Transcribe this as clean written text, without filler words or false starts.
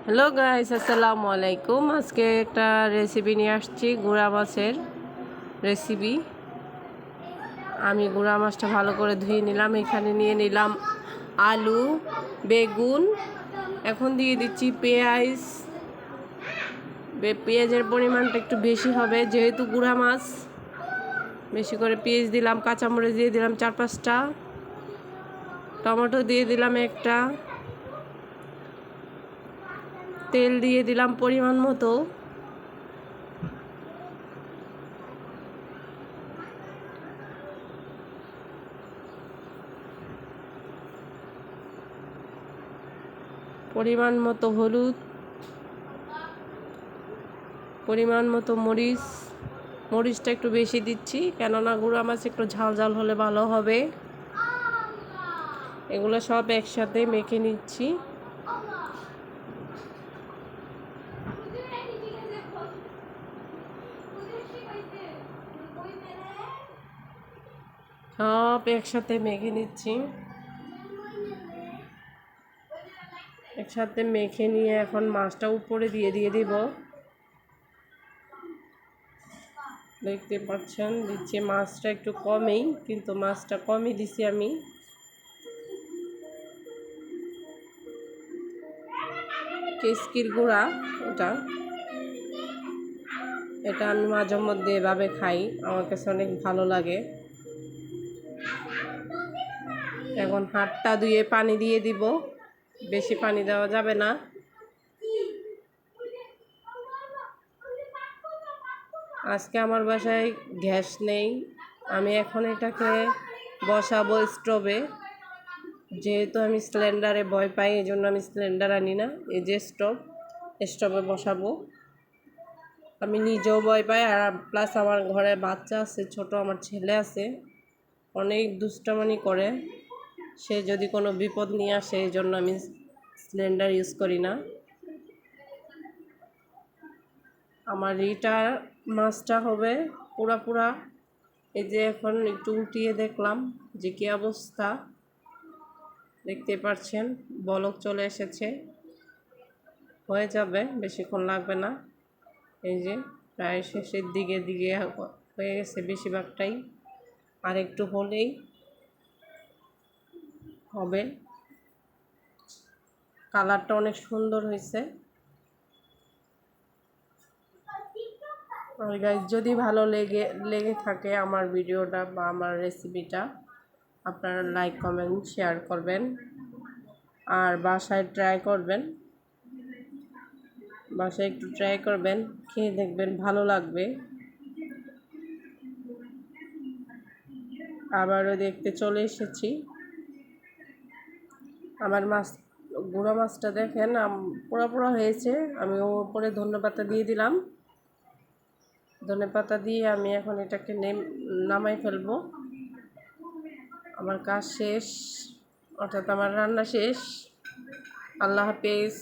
Hello guys, আসসালামু আলাইকুম। আজকে একটা রেসিপি নিয়ে আসছি, গুঁড়া মাছের রেসিপি। আমি গুঁড়া মাছটা ভালো করে ধুয়ে নিলাম। এখানে নিয়ে নিলাম আলু, বেগুন, এখন দিয়ে দিচ্ছি পেঁয়াজ। পেঁয়াজের পরিমাণটা একটু বেশি হবে যেহেতু গুঁড়া মাছ। বেশি করে পেঁয়াজ দিলাম, কাঁচামরিচ দিয়ে দিলাম 4-5টা, টমেটো দিয়ে দিলাম একটা, তেল দিয়ে দিলাম পরিমাণ মতো। পরিমাণ মতো হলুদ, পরিমাণ মতো মরিচটা একটু বেশি দিচ্ছি, কেননা গুঁড়া মাছ একটু ঝাল ঝাল হলে ভালো হবে। এগুলো সব একসাথে মেখে নিচ্ছি। সব একসাথে মেখে নিচ্ছি। একসাথে মেখে নিয়ে এখন মাছটা উপরে দিয়ে দিব। দেখতে পাচ্ছেন দিচ্ছি মাছটা একটু কমেই, কিন্তু মাছটা কমই দিছি আমি। কেশকির গুঁড়া এটা আমি মাঝে মধ্যে এভাবে খাই, আমার কাছে অনেক ভালো লাগে। এখন হাতটা ধুয়ে পানি দিয়ে দিব, বেশি পানি দেওয়া যাবে না। আজকে আমার বাসায় গ্যাস নেই, আমি এখন এটাকে বসাবো স্টোভে। যেহেতু আমি সিলিন্ডারে ভয় পাই, এই জন্য আমি সিলিন্ডার আনি না। এই যে স্টোভে বসাবো। আমি নিজেও ভয় পাই, আর প্লাস আমার ঘরে বাচ্চা আছে, ছোট আমার ছেলে আছে, অনেক দুষ্টামানি করে। সে যদি কোনো বিপদ নিয়ে আসে, এই জন্য আমি সিলিন্ডার ইউজ করি না। আমার এইটা মাছটা হবে পুরা। এই যে এখন একটু উল্টিয়ে দেখলাম যে কী অবস্থা, দেখতে পাচ্ছেন বলক চলে এসেছে। হয়ে যাবে, বেশিক্ষণ লাগবে না। এই যে প্রায় শেষের দিকে হয়ে গেছে বেশিরভাগটাই, আর একটু হলেই হবে। কালারটা অনেক সুন্দর হয়েছে। আর গাইস, যদি ভালো লেগে থাকে আমার ভিডিওটা বা আমার রেসিপিটা, আপনারা লাইক, কমেন্ট, শেয়ার করবেন। আর বাসায় একটু ট্রাই করবেন, খেয়ে দেখবেন ভালো লাগবে। আবারও দেখতে চলে এসেছি। আমার গুঁড়া মাছটা দেখেন পুরো হয়েছে। আমি ওপরে ধনেপাতা দিয়ে দিলাম। ধনেপাতা দিয়ে আমি এখন এটাকে নামাই ফেলবো। আমার কাজ শেষ, অর্থাৎ আমার রান্না শেষ। আল্লাহ হাফেজ।